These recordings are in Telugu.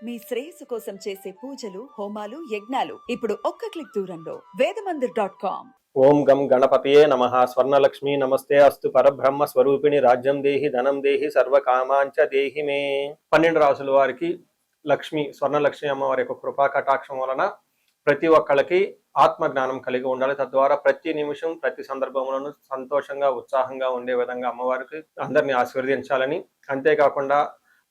మీ శ్రేయస్సు కోసం చేసే పూజలు, హోమాలు, యజ్ఞాలు ఇప్పుడు ఒక్క క్లిక్ దూరంలో వేదమందిర్.com. ఓం గం గణపతియే నమః. స్వర్ణలక్ష్మి నమస్తే అస్తు. పరబ్రహ్మ స్వరూపిణి రాజ్యం దేహి ధనం దేహి సర్వకామాంచ దేహి మే. 12 రాసుల వారికి లక్ష్మి, స్వర్ణలక్ష్మి అమ్మవారి యొక్క కృపా కటాక్షం వలన ప్రతి ఒక్కళ్ళకి ఆత్మజ్ఞానం కలిగి ఉండాలి. తద్వారా ప్రతి నిమిషం ప్రతి సందర్భంలోనూ సంతోషంగా ఉత్సాహంగా ఉండే విధంగా అమ్మవారికి అందరినీ ఆశీర్వదించాలని, అంతేకాకుండా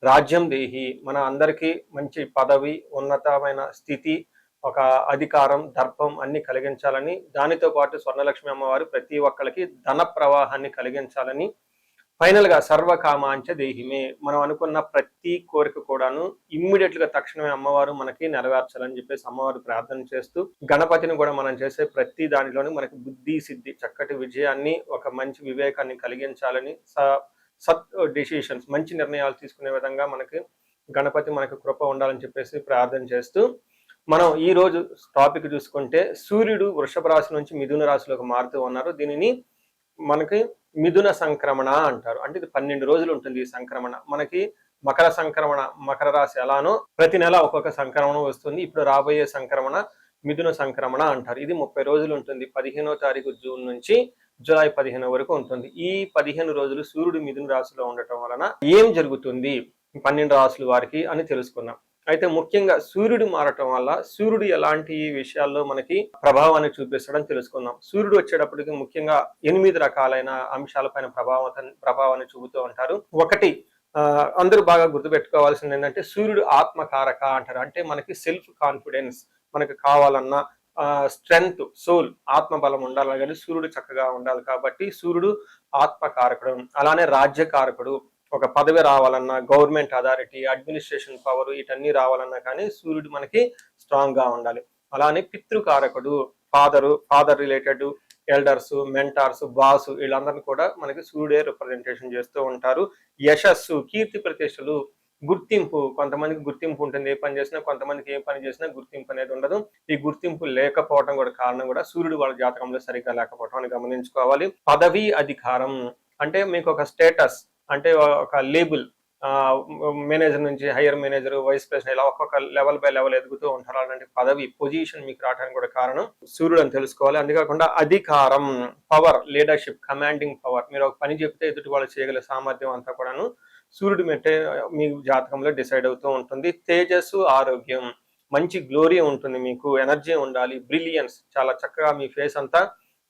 రాజ్యం దేహి, మన అందరికీ మంచి పదవి, ఉన్నతమైన స్థితి, ఒక అధికారం, దర్పం అన్ని కలిగించాలని, దానితో పాటు స్వర్ణలక్ష్మి అమ్మవారు ప్రతి ఒక్కరికి ధన ప్రవాహాన్ని కలిగించాలని, ఫైనల్ గా సర్వకామాంచ దేహిమే, మనం అనుకున్న ప్రతి కోరిక కూడాను ఇమ్మీడియట్ గా తక్షణమే అమ్మవారు మనకి నెరవేర్చాలని చెప్పేసి అమ్మవారు ప్రార్థన చేస్తూ, గణపతిని కూడా మనం చేసే ప్రతి దానిలోనూ మనకి బుద్ధి సిద్ధి, చక్కటి విజయాన్ని, ఒక మంచి వివేకాన్ని కలిగించాలని, సత్ డెసిషన్స్, మంచి నిర్ణయాలు తీసుకునే విధంగా మనకి గణపతి మనకి కృప ఉండాలని చెప్పేసి ప్రార్థన చేస్తూ, మనం ఈ రోజు టాపిక్ చూసుకుంటే సూర్యుడు వృషభ రాశి నుంచి మిథున రాశిలోకి మారుతూ ఉన్నారు. దీనిని మనకి మిథున సంక్రమణ అంటారు. అంటే ఇది 12 రోజులు ఉంటుంది ఈ సంక్రమణ. మనకి మకర సంక్రమణ, మకర రాశి ఎలానో ప్రతి నెల ఒక్కొక్క సంక్రమణ వస్తుంది. ఇప్పుడు రాబోయే సంక్రమణ మిథున సంక్రమణ అంటారు. ఇది 30 రోజులు ఉంటుంది. 15వ తారీఖు జూన్ నుంచి జూలై 15 వరకు ఉంటుంది. ఈ 15 రోజులు సూర్యుడు మిథున రాశిలో ఉండటం వలన ఏం జరుగుతుంది 12 రాశుల వారికి అని తెలుసుకున్నాం. అయితే ముఖ్యంగా సూర్యుడు మారటం వల్ల సూర్యుడు ఎలాంటి విషయాల్లో మనకి ప్రభావాన్ని చూపిస్తాడని తెలుసుకుందాం. సూర్యుడు వచ్చేటప్పటికి ముఖ్యంగా 8 రకాలైన అంశాలపైన ప్రభావాన్ని చూపుతూ ఉంటారు. ఒకటి, అందరూ బాగా గుర్తుపెట్టుకోవాల్సింది ఏంటంటే సూర్యుడు ఆత్మకారక అంటారు. అంటే మనకి సెల్ఫ్ కాన్ఫిడెన్స్, మనకి కావాలన్నా స్ట్రెంగ్త్, సోల్, ఆత్మబలం ఉండాలి కానీ సూర్యుడు చక్కగా ఉండాలి. కాబట్టి సూర్యుడు ఆత్మకారకుడు. అలానే రాజ్యకారకుడు, ఒక పదవి రావాలన్నా, గవర్నమెంట్ అథారిటీ, అడ్మినిస్ట్రేషన్ పవర్, వీటన్నీ రావాలన్నా కానీ సూర్యుడు మనకి స్ట్రాంగ్ గా ఉండాలి. అలానే పితృకారకుడు, father related elders, mentors, boss, వీళ్ళందరినీ కూడా మనకి సూర్యుడే రిప్రజెంటేషన్ చేస్తూ ఉంటారు. యశస్సు, కీర్తి ప్రతిష్టలు, గుర్తింపు, కొంతమందికి గుర్తింపు ఉంటుంది ఏ పని చేసినా, కొంతమందికి ఏ పని చేసినా గుర్తింపు అనేది ఉండదు. ఈ గుర్తింపు లేకపోవడం కూడా కారణం కూడా సూర్యుడు వాళ్ళ జాతకంలో సరిగ్గా లేకపోవడం అని గమనించుకోవాలి. పదవి, అధికారం అంటే మీకు ఒక స్టేటస్, అంటే ఒక లేబుల్, మేనేజర్ నుంచి హైయర్ మేనేజర్, వైస్ ప్రెసిడెంట్, ఇలా ఒక్కొక్క లెవెల్ బై లెవెల్ ఎదుగుతూ ఉంటారు. అలాంటి పదవి, పొజిషన్ మీకు రావడానికి కూడా కారణం సూర్యుడు అని తెలుసుకోవాలి. అంతేకాకుండా అధికారం, పవర్, లీడర్షిప్, కమాండింగ్ పవర్, మీరు ఒక పని చెప్తే ఎదుటి వాళ్ళు చేయగల సామర్థ్యం అంతా కూడాను సూర్యుడు మెట్టే మీ జాతకంలో డిసైడ్ అవుతూ ఉంటుంది. తేజస్సు, ఆరోగ్యం, మంచి గ్లోరీ ఉంటుంది, మీకు ఎనర్జీ ఉండాలి, బ్రిలియన్స్, చాలా చక్కగా మీ ఫేస్ అంతా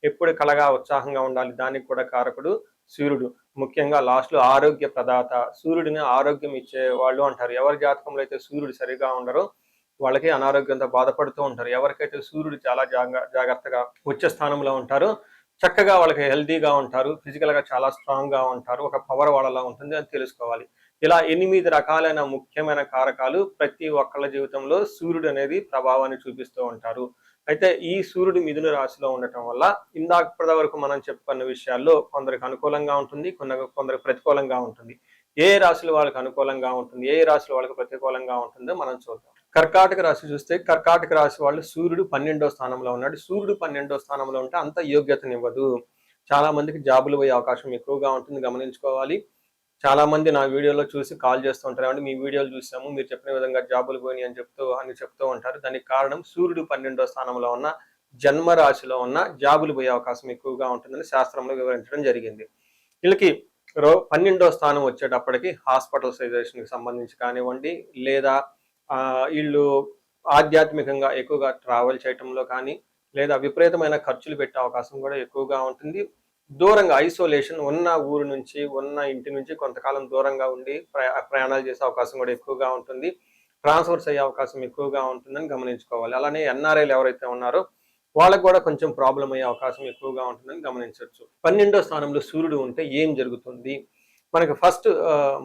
ఎప్పుడు కలగా ఉత్సాహంగా ఉండాలి, దానికి కూడా కారకుడు సూర్యుడు. ముఖ్యంగా లాస్ట్ లో ఆరోగ్య ప్రదాత, సూర్యుడిని ఆరోగ్యం ఇచ్చే వాళ్ళు అంటారు. ఎవరి జాతకంలో అయితే సూర్యుడు సరిగా ఉండరో వాళ్ళకి అనారోగ్యంతో బాధపడుతూ ఉంటారు. ఎవరికైతే సూర్యుడు చాలా జాగ్రత్తగా ఉచ్చ స్థానంలో ఉంటారో చక్కగా వాళ్ళకి హెల్దీగా ఉంటారు, ఫిజికల్ గా చాలా స్ట్రాంగ్ గా ఉంటారు, ఒక పవర్ వాళ్ళలా ఉంటుంది అని తెలుసుకోవాలి. ఇలా 8 రకాలైన ముఖ్యమైన కారకాలు ప్రతి ఒక్కళ్ళ జీవితంలో సూర్యుడు అనేది ప్రభావాన్ని చూపిస్తూ ఉంటారు. అయితే ఈ సూర్యుడు మిథున రాశిలో ఉండటం వల్ల ఇందాక వరకు మనం చెప్పుకున్న విషయాల్లో కొందరికి అనుకూలంగా ఉంటుంది, కొందరికి ప్రతికూలంగా ఉంటుంది. ఏ రాశులు వాళ్ళకి అనుకూలంగా ఉంటుంది, ఏ రాశులు వాళ్ళకి ప్రతికూలంగా ఉంటుందో మనం చూద్దాం. కర్కాటక రాశి చూస్తే, కర్కాటక రాశి వాళ్ళు సూర్యుడు 12వ స్థానంలో ఉన్నాడు. సూర్యుడు 12వ స్థానంలో ఉంటే అంత యోగ్యతనివ్వదు. చాలా మందికి జాబులు పోయే అవకాశం ఎక్కువగా ఉంటుంది, గమనించుకోవాలి. చాలా మంది నా వీడియోలో చూసి కాల్ చేస్తూ ఉంటారు, అంటే మీ వీడియోలు చూసాము, మీరు చెప్పిన విధంగా జాబులు పోయినాయి అని చెప్తూ ఉంటారు. దానికి కారణం సూర్యుడు 12వ స్థానంలో ఉన్న జన్మ రాశిలో ఉన్న జాబులు పోయే అవకాశం ఎక్కువగా ఉంటుందని శాస్త్రంలో వివరించడం జరిగింది. వీళ్ళకి 12వ స్థానం వచ్చేటప్పటికి హాస్పిటలైజేషన్ కి సంబంధించి కానివ్వండి, లేదా వీళ్ళు ఆధ్యాత్మికంగా ఎక్కువగా ట్రావెల్ చేయటంలో కానీ, లేదా విపరీతమైన ఖర్చులు పెట్టే అవకాశం కూడా ఎక్కువగా ఉంటుంది. దూరంగా ఐసోలేషన్, ఉన్న ఊరు నుంచి, ఉన్న ఇంటి నుంచి కొంతకాలం దూరంగా ఉండి ప్రయాణాలు చేసే అవకాశం కూడా ఎక్కువగా ఉంటుంది. ట్రాన్స్ఫర్స్ అయ్యే అవకాశం ఎక్కువగా ఉంటుందని గమనించుకోవాలి. అలానే ఎన్ఆర్ఐలు ఎవరైతే ఉన్నారో వాళ్ళకు కూడా కొంచెం ప్రాబ్లం అయ్యే అవకాశం ఎక్కువగా ఉంటుందని గమనించవచ్చు. 12వ స్థానంలో సూర్యుడు ఉంటే ఏం జరుగుతుంది? మనకి ఫస్ట్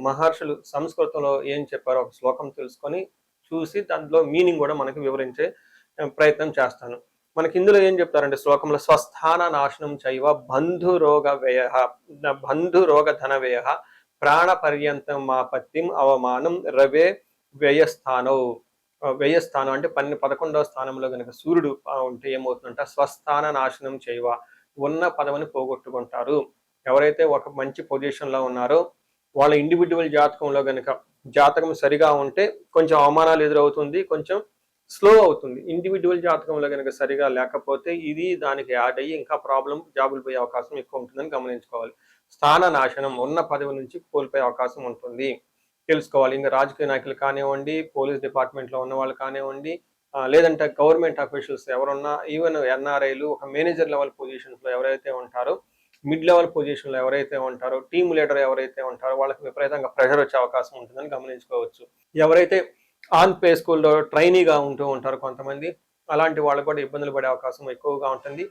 మహర్షులు సంస్కృతంలో ఏం చెప్పారో ఒక శ్లోకం తెలుసుకొని చూసి దాంట్లో మీనింగ్ కూడా మనకి వివరించే ప్రయత్నం చేస్తాను. మనకి ఇందులో ఏం చెప్తారంటే శ్లోకంలో, స్వస్థాన నాశనం చైవ బంధురోగ ధన వ్యయ ప్రాణ పర్యంతం మాపత్తిం అవమానం రవే వ్యయస్థానం అంటే 11వ స్థానంలో కనుక సూర్యుడు ఉంటే ఏమవుతుందంట, స్వస్థాన నాశనం చైవ, ఉన్న పదవిని పోగొట్టుకుంటారు. ఎవరైతే ఒక మంచి పొజిషన్ లో ఉన్నారో వాళ్ళ ఇండివిజువల్ జాతకంలో గనుక జాతకం సరిగా ఉంటే కొంచెం అవమానాలు ఎదురవుతుంది, కొంచెం స్లో అవుతుంది. ఇండివిజువల్ జాతకంలో కనుక సరిగా లేకపోతే ఇది దానికి యాడ్ అయ్యి ఇంకా ప్రాబ్లం, జాబులు పోయే అవకాశం ఎక్కువ ఉంటుందని గమనించుకోవాలి. స్థాన నాశనం, ఉన్న పదవి నుంచి కోల్పోయే అవకాశం ఉంటుంది తెలుసుకోవాలి. ఇంకా రాజకీయ నాయకులు కానివ్వండి, పోలీస్ డిపార్ట్మెంట్లో ఉన్న వాళ్ళు కానివ్వండి, లేదంటే గవర్నమెంట్ అఫీషియల్స్ ఎవరున్నా, ఈవెన్ ఎన్ఆర్ఐలు, ఒక మేనేజర్ లెవెల్ పొజిషన్స్లో ఎవరైతే ఉంటారో, మిడ్ లెవెల్ పొజిషన్లో ఎవరైతే ఉంటారో, టీమ్ లీడర్ ఎవరైతే ఉంటారో వాళ్ళకి విపరీతంగా ప్రెషర్ వచ్చే అవకాశం ఉంటుందని గమనించుకోవచ్చు. ఎవరైతే ఆన్ ప్లే స్కూల్లో ట్రైనీగా ఉంటూ ఉంటారో కొంతమంది, అలాంటి వాళ్ళు కూడా ఇబ్బందులు పడే అవకాశం ఎక్కువగా ఉంటుంది.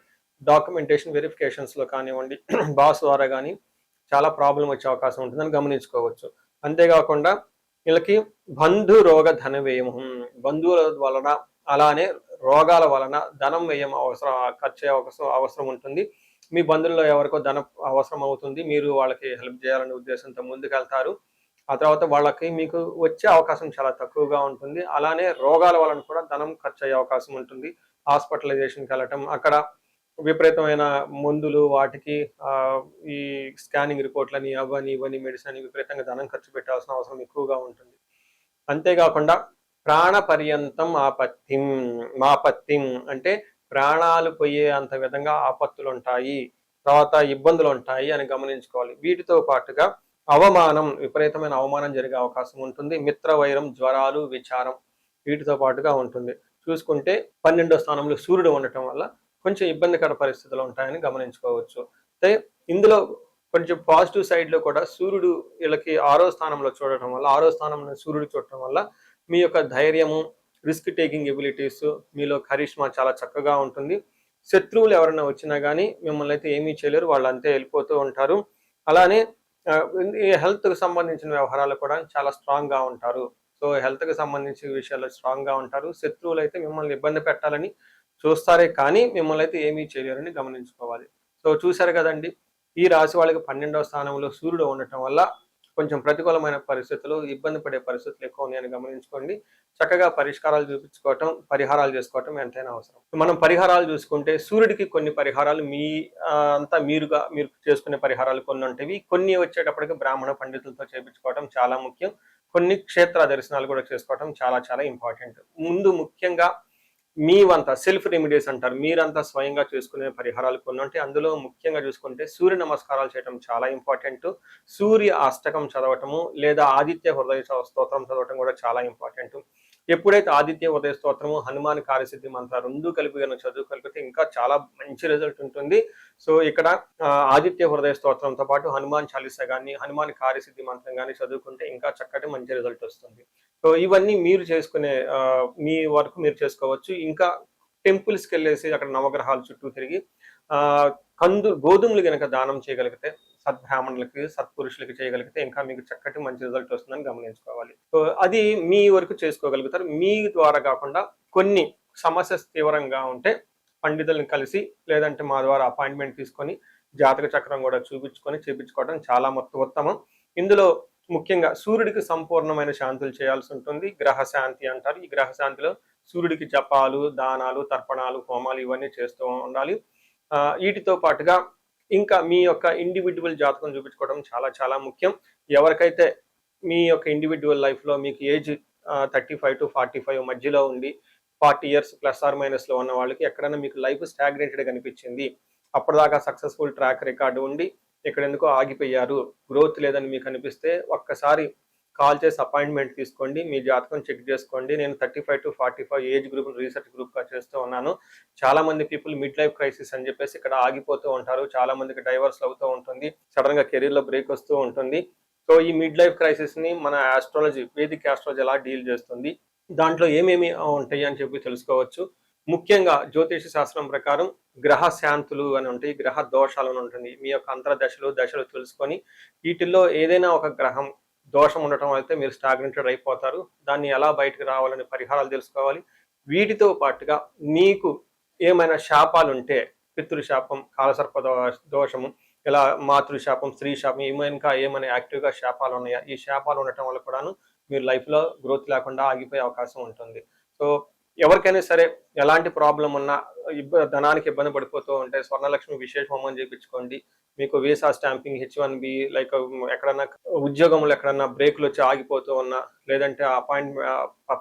డాక్యుమెంటేషన్ వెరిఫికేషన్స్లో కానివ్వండి, బాస్ ద్వారా కానీ చాలా ప్రాబ్లం వచ్చే అవకాశం ఉంటుందని గమనించుకోవచ్చు. అంతేకాకుండా వీళ్ళకి బంధు రోగ ధన వ్యయం, బంధువుల వలన అలానే రోగాల వలన ధనం వ్యయం ఖర్చు అవసరం ఉంటుంది. మీ బంధువుల్లో ఎవరికో ధనం అవసరం అవుతుంది, మీరు వాళ్ళకి హెల్ప్ చేయాలనే ఉద్దేశంతో ముందుకెళ్తారు. ఆ తర్వాత వాళ్ళకి మీకు వచ్చే అవకాశం చాలా తక్కువగా ఉంటుంది. అలానే రోగాల వలన కూడా ధనం ఖర్చు అయ్యే అవకాశం ఉంటుంది. హాస్పిటలైజేషన్కి వెళ్ళటం, అక్కడ విపరీతమైన మందులు, వాటికి ఈ స్కానింగ్ రిపోర్ట్లని, అవని ఇవని మెడిసిన్ విపరీతంగా ధనం ఖర్చు పెట్టాల్సిన అవసరం ఎక్కువగా ఉంటుంది. అంతేకాకుండా ప్రాణ పర్యంతం ఆపత్తిం, మాపత్తిం అంటే ప్రాణాలు పోయే అంత విధంగా ఆపత్తులు ఉంటాయి, తర్వాత ఇబ్బందులు ఉంటాయి అని గమనించుకోవాలి. వీటితో పాటుగా అవమానం, విపరీతమైన అవమానం జరిగే అవకాశం ఉంటుంది. మిత్రవైరం, జ్వరాలు, విచారం వీటితో పాటుగా ఉంటుంది. చూసుకుంటే 12వ స్థానంలో సూర్యుడు ఉండటం వల్ల కొంచెం ఇబ్బందికర పరిస్థితులు ఉంటాయని గమనించుకోవచ్చు. అయితే ఇందులో కొంచెం పాజిటివ్ సైడ్లో కూడా సూర్యుడు వీళ్ళకి 6వ స్థానంలో చూడటం వల్ల, 6వ స్థానంలో సూర్యుడు చూడటం వల్ల మీ యొక్క ధైర్యము, రిస్క్ టేకింగ్ ఎబిలిటీస్, మీలో కరిష్మా చాలా చక్కగా ఉంటుంది. శత్రువులు ఎవరైనా వచ్చినా కానీ మిమ్మల్ని అయితే ఏమీ చేయలేరు, వాళ్ళు అంతే వెళ్ళిపోతూ ఉంటారు. అలానే ఈ హెల్త్కి సంబంధించిన వ్యవహారాలు కూడా చాలా స్ట్రాంగ్గా ఉంటారు. సో హెల్త్కి సంబంధించిన విషయాల్లో స్ట్రాంగ్గా ఉంటారు. శత్రువులు అయితే మిమ్మల్ని ఇబ్బంది పెట్టాలని చూస్తారే కానీ మిమ్మల్ని అయితే ఏమీ చేయలేరని గమనించుకోవాలి. సో చూశారు కదండి, ఈ రాశి వాళ్ళకి 12వ స్థానంలో సూర్యుడు ఉండటం వల్ల కొంచెం ప్రతికూలమైన పరిస్థితులు, ఇబ్బంది పడే పరిస్థితులు ఎక్కువ ఉన్నాయని గమనించుకోండి. చక్కగా పరిష్కారాలు చూపించుకోవటం, పరిహారాలు చేసుకోవటం ఎంతైనా అవసరం. మనం పరిహారాలు చూసుకుంటే సూర్యుడికి కొన్ని పరిహారాలు అంతా మీరు చేసుకునే పరిహారాలు కొన్ని ఉంటాయి. కొన్ని వచ్చేటప్పటికి బ్రాహ్మణ పండితులతో చేయించుకోవటం చాలా ముఖ్యం. కొన్ని క్షేత్ర దర్శనాలు కూడా చేసుకోవటం చాలా చాలా ఇంపార్టెంట్. ముందు ముఖ్యంగా మీవంతా సెల్ఫ్ రెమెడీస్ అంటారు, మీరంతా స్వయంగా చేసుకునే పరిహారాలు కొన్ని ఉంటాయి. అందులో ముఖ్యంగా చూసుకుంటే సూర్య నమస్కారాలు చేయడం చాలా ఇంపార్టెంట్. సూర్య అష్టకం చదవటము లేదా ఆదిత్య హృదయ స్తోత్రం చదవటం కూడా చాలా ఇంపార్టెంట్. ఎప్పుడైతే ఆదిత్య హృదయ స్తోత్రము, హనుమాన్ కార్యసిద్ధి మంత్ర రెండు కలిపి కనుక చదువుకలిపితే ఇంకా చాలా మంచి రిజల్ట్ ఉంటుంది. సో ఇక్కడ ఆదిత్య హృదయ స్తోత్రంతో పాటు హనుమాన్ చాలీసా కానీ, హనుమాన్ కార్యసిద్ధి మంత్రం కానీ చదువుకుంటే ఇంకా చక్కటి మంచి రిజల్ట్ వస్తుంది. సో ఇవన్నీ మీరు చేసుకునే మీ వరకు మీరు చేసుకోవచ్చు. ఇంకా టెంపుల్స్కి వెళ్ళేసి అక్కడ నవగ్రహాల చుట్టూ తిరిగి గోధుమలు కనుక దానం చేయగలిగితే, సద్బ్రాహ్మణులకి, సత్పురుషులకి చేయగలిగితే ఇంకా మీకు చక్కటి మంచి రిజల్ట్ వస్తుందని గమనించుకోవాలి. సో అది మీ వరకు చేసుకోగలుగుతారు. మీ ద్వారా కాకుండా కొన్ని సమస్య తీవ్రంగా ఉంటే పండితులను కలిసి, లేదంటే మా ద్వారా అపాయింట్మెంట్ తీసుకొని జాతక చక్రం కూడా చూపించుకొని చేపించుకోవడం చాలా ఉత్తమం. ఇందులో ముఖ్యంగా సూర్యుడికి సంపూర్ణమైన శాంతులు చేయాల్సి ఉంటుంది. గ్రహ శాంతి అంటారు. ఈ గ్రహ శాంతిలో సూర్యుడికి జపాలు, దానాలు, తర్పణాలు, హోమాలు ఇవన్నీ చేస్తూ ఉండాలి. వీటితో పాటుగా ఇంకా మీ యొక్క ఇండివిజువల్ జాతకం చూపించుకోవడం చాలా చాలా ముఖ్యం. ఎవరికైతే మీ యొక్క ఇండివిజువల్ లైఫ్లో మీకు ఏజ్ 35 to 45 మధ్యలో ఉండి 40 years ప్లస్ ఆర్ మైనస్లో ఉన్న వాళ్ళకి ఎక్కడైనా మీకు లైఫ్ స్టాగ్నేటెడ్ కనిపించింది, అప్పటిదాకా సక్సెస్ఫుల్ ట్రాక్ రికార్డు ఉండి ఇక్కడ ఎందుకో ఆగిపోయారు, గ్రోత్ లేదని మీకు అనిపిస్తే ఒక్కసారి కాల్ చేసి అపాయింట్మెంట్ తీసుకోండి, మీ జాతకం చెక్ చేసుకోండి. నేను 35 to 45 ఏజ్ గ్రూప్ రీసెర్చ్ గ్రూప్గా చేస్తూ ఉన్నాను. చాలా మంది పీపుల్ మిడ్ లైఫ్ క్రైసిస్ అని చెప్పేసి ఇక్కడ ఆగిపోతూ ఉంటారు. చాలా మందికి డైవర్స్ అవుతూ ఉంటుంది, సడన్ గా కెరీర్లో బ్రేక్ వస్తూ ఉంటుంది. సో ఈ మిడ్ లైఫ్ క్రైసిస్ ని మన ఆస్ట్రాలజీ, వేదిక్ ఆస్ట్రాలజీ ఎలా డీల్ చేస్తుంది, దాంట్లో ఏమేమి ఉంటాయి అని చెప్పి తెలుసుకోవచ్చు. ముఖ్యంగా జ్యోతిష శాస్త్రం ప్రకారం గ్రహ శాంతులు అని ఉంటాయి, గ్రహ దోషాలు అని ఉంటుంది. మీ యొక్క దశలు తెలుసుకొని వీటిల్లో ఏదైనా ఒక గ్రహం దోషం ఉండటం అయితే మీరు స్టాగ్నెంటెడ్ అయిపోతారు. దాన్ని ఎలా బయటకు రావాలని పరిహారాలు తెలుసుకోవాలి. వీటితో పాటుగా మీకు ఏమైనా శాపాలు ఉంటే, పితృశాపం, కాలసర్ప దోషము, ఇలా మాతృశాపం, స్త్రీ శాపం, ఇంకా ఏమైనా యాక్టివ్గా శాపాలు ఉన్నాయా, ఈ శాపాలు ఉండటం వల్ల కూడాను మీరు లైఫ్లో గ్రోత్ లేకుండా ఆగిపోయే అవకాశం ఉంటుంది. సో ఎవరికైనా సరే ఎలాంటి ప్రాబ్లం ఉన్నా ధనానికి ఇబ్బంది పడిపోతూ ఉంటే స్వర్ణలక్ష్మి విశేష హోమం చేయించుకోండి. మీకు వీసా స్టాంపింగ్, H1B, లైక్ ఎక్కడన్నా ఉద్యోగంలో ఎక్కడన్నా బ్రేక్లు వచ్చి ఆగిపోతూ ఉన్నా, లేదంటే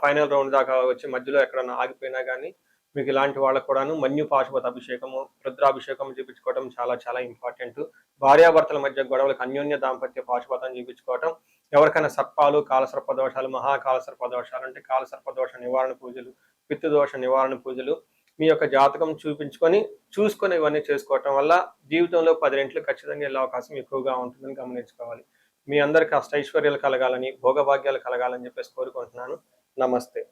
ఫైనల్ రౌండ్ దాకా వచ్చి మధ్యలో ఎక్కడన్నా ఆగిపోయినా కానీ మీకు ఇలాంటి వాళ్ళకు కూడాను మన్యు పాశుపత అభిషేకము, రుద్రాభిషేకం చేయించుకోవడం చాలా చాలా ఇంపార్టెంట్. భార్యాభర్తల మధ్య గొడవలకు అన్యోన్య దాంపత్య పాశుపతం చేయించుకోవటం, ఎవరికైనా సర్పాలు, కాలసర్ప దోషాలు, మహాకాలసర్ప దోషాలు అంటే కాలసర్ప దోష నివారణ పూజలు, పితృదోష నివారణ పూజలు మీ యొక్క జాతకం చూసుకొని ఇవన్నీ చేసుకోవటం వల్ల జీవితంలో 10 రెట్లు ఖచ్చితంగా వెళ్ళే అవకాశం ఎక్కువగా ఉంటుందని గమనించుకోవాలి. మీ అందరికీ అష్టైశ్వర్యాలు కలగాలని, భోగభాగ్యాలు కలగాలని చెప్పేసి కోరుకుంటున్నాను. నమస్తే.